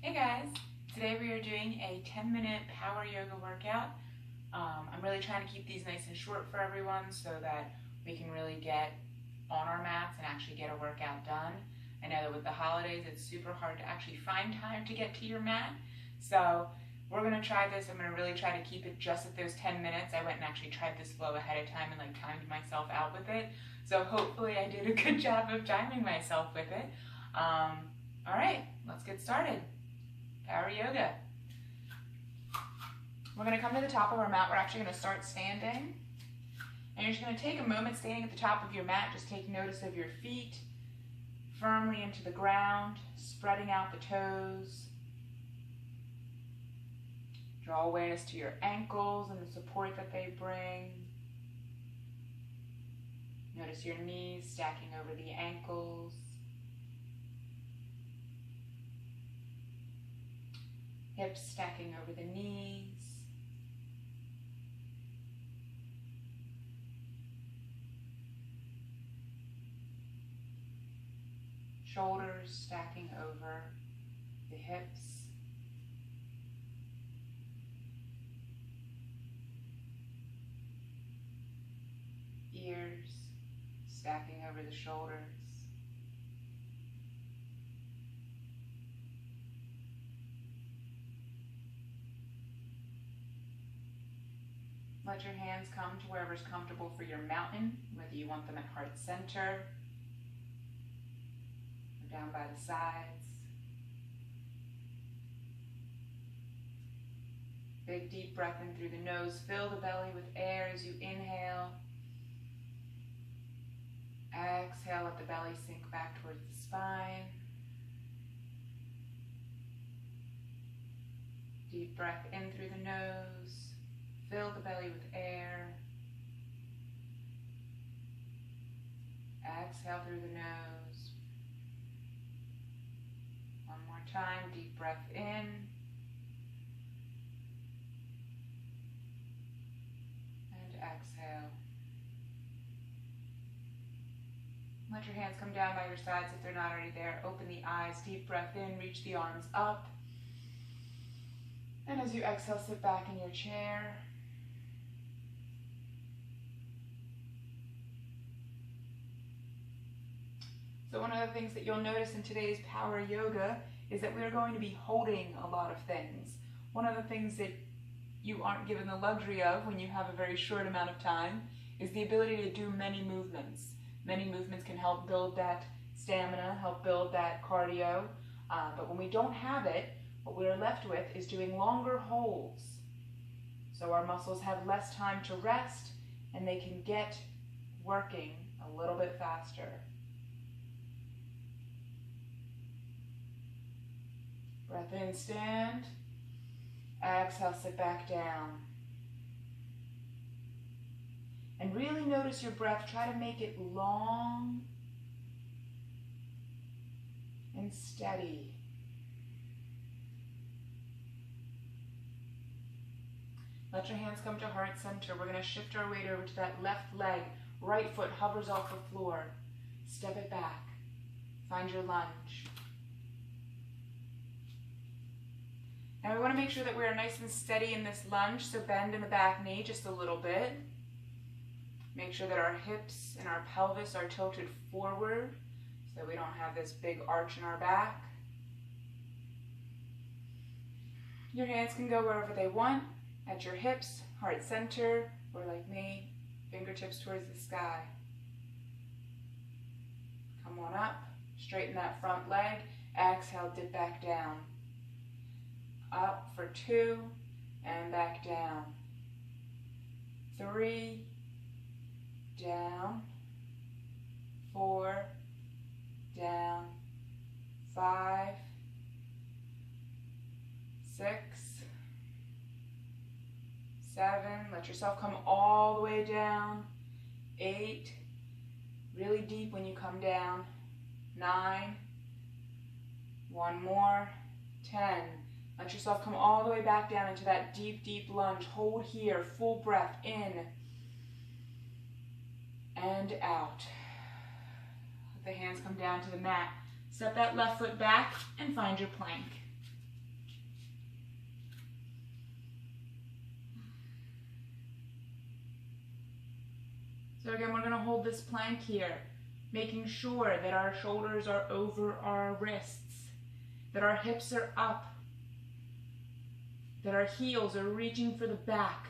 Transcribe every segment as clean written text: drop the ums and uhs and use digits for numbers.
Hey guys, today we are doing a 10-minute power yoga workout. I'm really trying to keep these nice and short for everyone so that we can really get on our mats and actually get a workout done. I know that with the holidays it's super hard to actually find time to get to your mat. So we're going to try this. I'm going to really try to keep it just at those 10 minutes. I went and actually tried this flow ahead of time and timed myself out with it. So hopefully I did a good job of timing myself with it. All right, let's get started. Power yoga. We're going to come to the top of our mat. We're actually going to start standing. And you're just going to take a moment standing at the top of your mat. Just take notice of your feet firmly into the ground, spreading out the toes. Draw awareness to your ankles and the support that they bring. Notice your knees stacking over the ankles. Hips stacking over the knees. Shoulders stacking over the hips. Ears stacking over the shoulders. Let your hands come to wherever's comfortable for your mountain, whether you want them at heart center or down by the sides. Big deep breath in through the nose. Fill the belly with air as you inhale. Exhale, let the belly sink back towards the spine. Deep breath in through the nose. Fill the belly with air. Exhale through the nose. One more time, deep breath in. And exhale. Let your hands come down by your sides if they're not already there. Open the eyes, deep breath in, reach the arms up. And as you exhale, sit back in your chair. So one of the things that you'll notice in today's power yoga is that we're going to be holding a lot of things. One of the things that you aren't given the luxury of when you have a very short amount of time is the ability to do many movements. Many movements can help build that stamina, help build that cardio, but when we don't have it, what we're left with is doing longer holds. So our muscles have less time to rest and they can get working a little bit faster. Breath in, stand. Exhale, sit back down. And really notice your breath. Try to make it long and steady. Let your hands come to heart center. We're going to shift our weight over to that left leg. Right foot hovers off the floor. Step it back. Find your lunge. Now we want to make sure that we're nice and steady in this lunge, so bend in the back knee just a little bit. Make sure that our hips and our pelvis are tilted forward so that we don't have this big arch in our back. Your hands can go wherever they want, at your hips, heart center, or like me, fingertips towards the sky. Come on up, straighten that front leg, exhale, dip back down. Up for 2 and back down. 3, down. 4, down. 5, 6, 7. Let yourself come all the way down. 8, really deep when you come down. 9, one more. 10. Let yourself come all the way back down into that deep, deep lunge. Hold here, full breath in and out. Let the hands come down to the mat. Step that left foot back and find your plank. So again, we're going to hold this plank here, making sure that our shoulders are over our wrists, that our hips are up, that our heels are reaching for the back.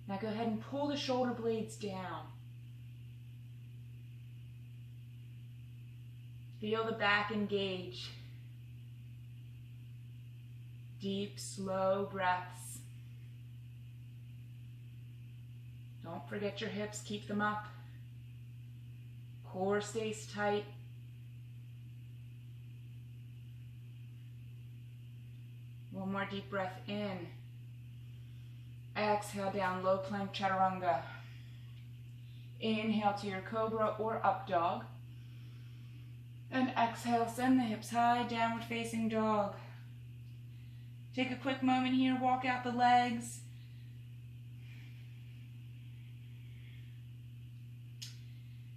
Now go ahead and pull the shoulder blades down. Feel the back engage. Deep, slow breaths. Don't forget your hips, keep them up. Core stays tight. One more deep breath in. Exhale down, low plank chaturanga. Inhale to your cobra or up dog. And exhale, send the hips high, downward facing dog. Take a quick moment here, walk out the legs.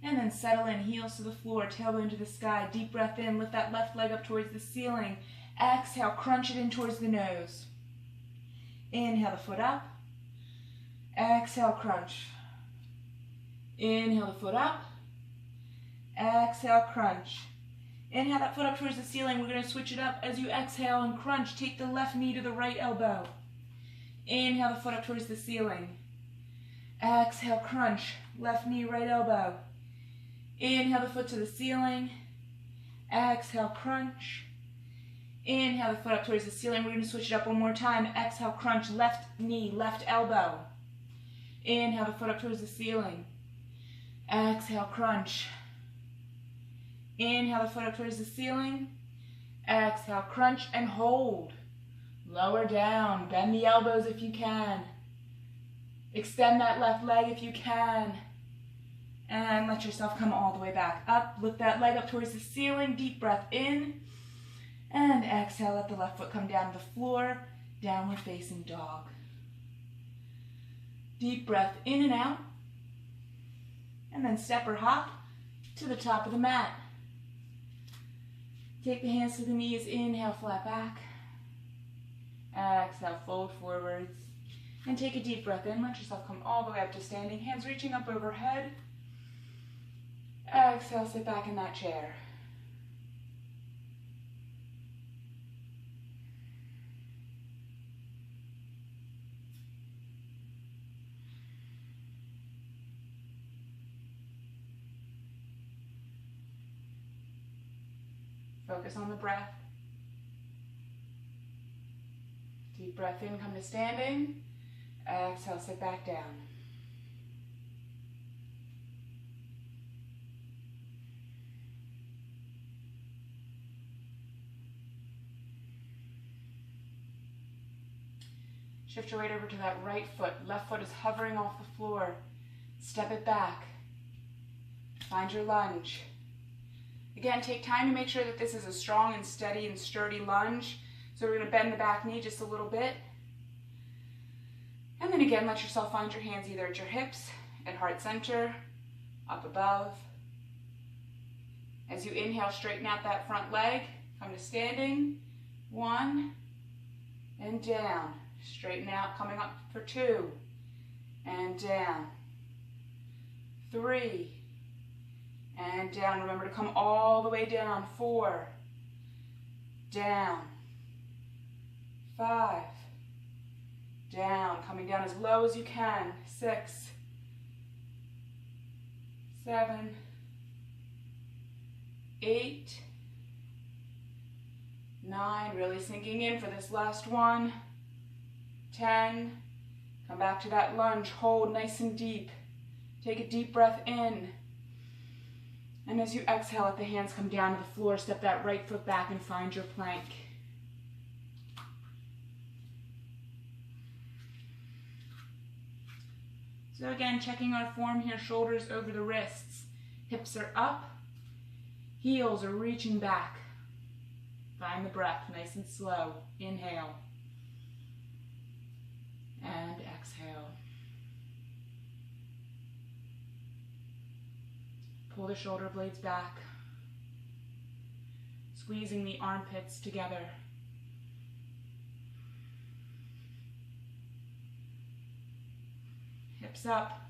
And then settle in, heels to the floor, tailbone to the sky. Deep breath in, lift that left leg up towards the ceiling. Exhale, crunch it in towards the nose. Inhale the foot up. Exhale, crunch. Inhale the foot up. Exhale, crunch. Inhale that foot up towards the ceiling. We're going to switch it up as you exhale and crunch. Take the left knee to the right elbow. Inhale the foot up towards the ceiling. Exhale, crunch. Left knee, right elbow. Inhale the foot to the ceiling. Exhale, crunch. Inhale the foot up towards the ceiling. We're going to switch it up one more time. Exhale, crunch. Left knee, left elbow. Inhale the foot up towards the ceiling. Exhale, crunch. Inhale the foot up towards the ceiling. Exhale, crunch and hold. Lower down. Bend the elbows if you can. Extend that left leg if you can. And let yourself come all the way back up. Lift that leg up towards the ceiling. Deep breath in. And exhale, let the left foot come down to the floor. Downward facing dog. Deep breath in and out. And then step or hop to the top of the mat. Take the hands to the knees. Inhale, flat back. Exhale, fold forwards. And take a deep breath in. Let yourself come all the way up to standing. Hands reaching up overhead. Exhale, sit back in that chair. Focus on the breath. Deep breath in, come to standing. Exhale, sit back down. Shift your weight over to that right foot. Left foot is hovering off the floor. Step it back. Find your lunge. Again, take time to make sure that this is a strong and steady and sturdy lunge. So we're going to bend the back knee just a little bit. And then again, let yourself find your hands either at your hips, at heart center, up above. As you inhale, straighten out that front leg. Come to standing. 1. And down. Straighten out, coming up for 2. And down. 3. And down. Remember to come all the way down. 4. Down. 5. Down. Coming down as low as you can. 6. 7. 8. 9. Really sinking in for this last one. 10. Come back to that lunge. Hold nice and deep. Take a deep breath in. And as you exhale, let the hands come down to the floor. Step that right foot back and find your plank. So again, checking our form here, shoulders over the wrists. Hips are up. Heels are reaching back. Find the breath, nice and slow. Inhale. And exhale. Pull the shoulder blades back. Squeezing the armpits together. Hips up.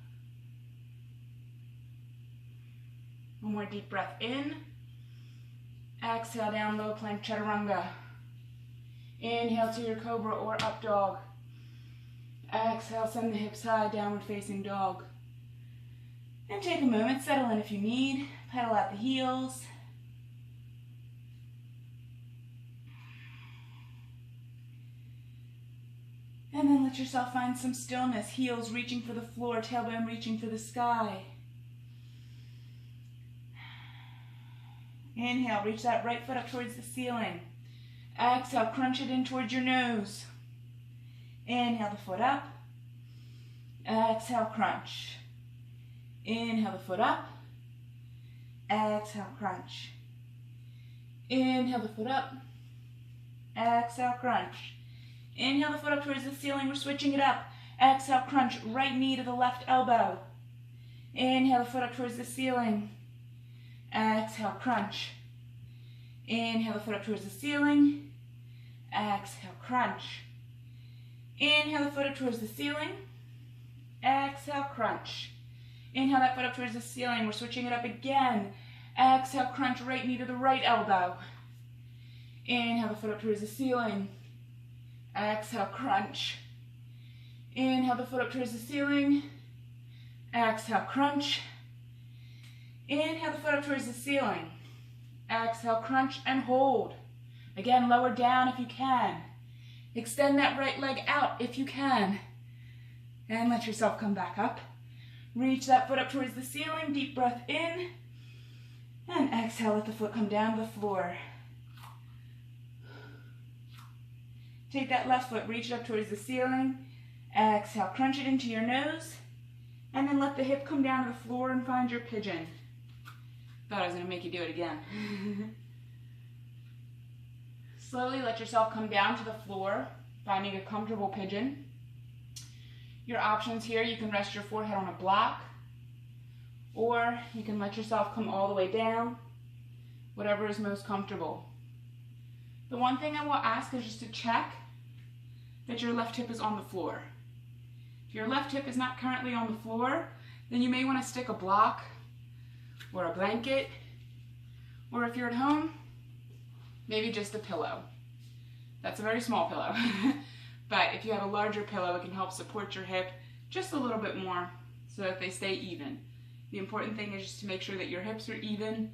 One more deep breath in. Exhale, down low plank chaturanga. Inhale to your cobra or up dog. Exhale, send the hips high, downward facing dog. And take a moment, settle in if you need. Pedal out the heels. And then let yourself find some stillness. Heels reaching for the floor, tailbone reaching for the sky. Inhale, reach that right foot up towards the ceiling. Exhale, crunch it in towards your nose. Inhale the foot up. Exhale, crunch. Inhale the foot up. Exhale, crunch. Inhale the foot up. Exhale, crunch. Inhale the foot up towards the ceiling. We're switching it up. Exhale, crunch. Right knee to the left elbow. Inhale the foot up towards the ceiling. Exhale, crunch. Inhale the foot up towards the ceiling. Exhale, crunch. Inhale the foot up towards the ceiling. Exhale, crunch. Inhale that foot up towards the ceiling. We're switching it up again. Exhale, crunch, right knee to the right elbow. Inhale the foot up towards the ceiling. Exhale, crunch. Inhale the foot up towards the ceiling. Exhale, crunch. Inhale the foot up towards the ceiling. Exhale, crunch, and hold. Again, lower down if you can. Extend that right leg out if you can. And let yourself come back up. Reach that foot up towards the ceiling. Deep breath in. And exhale, let the foot come down to the floor. Take that left foot, reach it up towards the ceiling. Exhale, crunch it into your nose. And then let the hip come down to the floor and find your pigeon. Thought I was going to make you do it again. Slowly let yourself come down to the floor, finding a comfortable pigeon. Your options here, you can rest your forehead on a block, or you can let yourself come all the way down, whatever is most comfortable. The one thing I will ask is just to check that your left hip is on the floor. If your left hip is not currently on the floor, then you may want to stick a block or a blanket, or if you're at home, maybe just a pillow. That's a very small pillow. But if you have a larger pillow, it can help support your hip just a little bit more so that they stay even. The important thing is just to make sure that your hips are even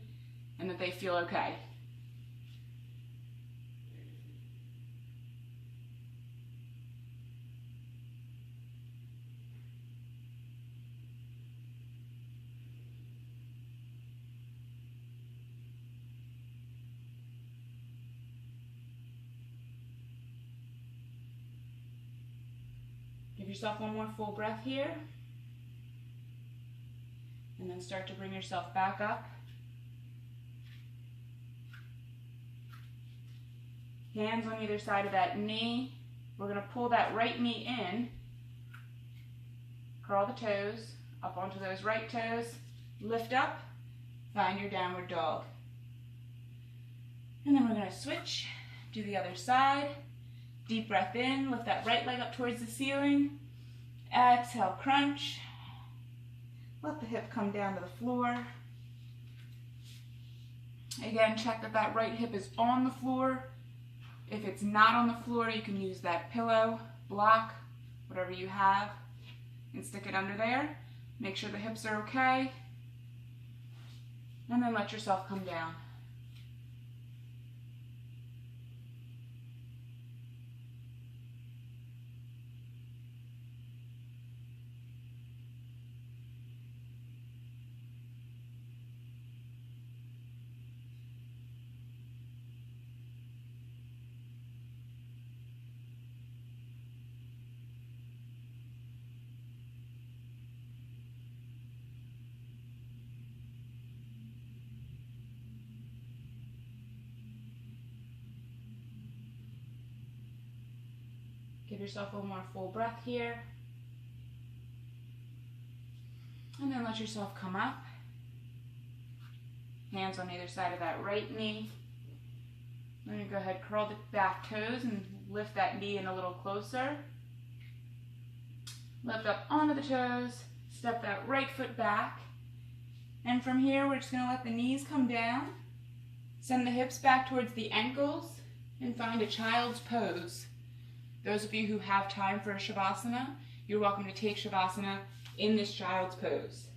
and that they feel okay. Give yourself one more full breath here. And then start to bring yourself back up. Hands on either side of that knee. We're going to pull that right knee in. Curl the toes up onto those right toes. Lift up. Find your downward dog. And then we're going to switch. Do the other side. Deep breath in, lift that right leg up towards the ceiling. Exhale, crunch. Let the hip come down to the floor. Again, check that that right hip is on the floor. If it's not on the floor, you can use that pillow, block, whatever you have, and stick it under there. Make sure the hips are okay. And then let yourself come down. Give yourself one more full breath here. And then let yourself come up. Hands on either side of that right knee. Then you go ahead, curl the back toes and lift that knee in a little closer. Lift up onto the toes. Step that right foot back. And from here, we're just going to let the knees come down, send the hips back towards the ankles, and find a child's pose. Those of you who have time for a Shavasana, you're welcome to take Shavasana in this child's pose.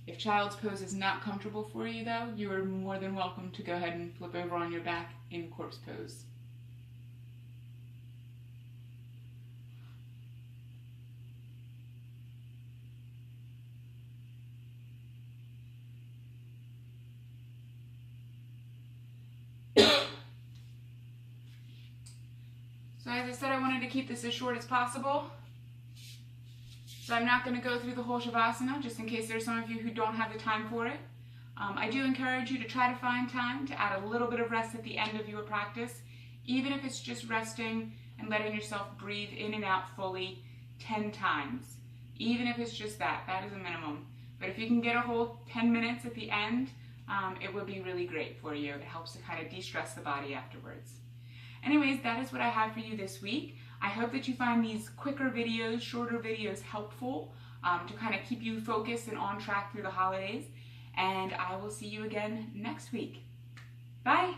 If child's pose is not comfortable for you though, you are more than welcome to go ahead and flip over on your back in corpse pose. So as I said, I wanted to keep this as short as possible. So I'm not going to go through the whole Shavasana, just in case there's some of you who don't have the time for it. I do encourage you to try to find time to add a little bit of rest at the end of your practice, even if it's just resting and letting yourself breathe in and out fully 10 times. Even if it's just that, that is a minimum. But if you can get a whole 10 minutes at the end, it would be really great for you. It helps to kind of de-stress the body afterwards. Anyways, that is what I have for you this week. I hope that you find these quicker videos, shorter videos helpful to kind of keep you focused and on track through the holidays. And I will see you again next week. Bye!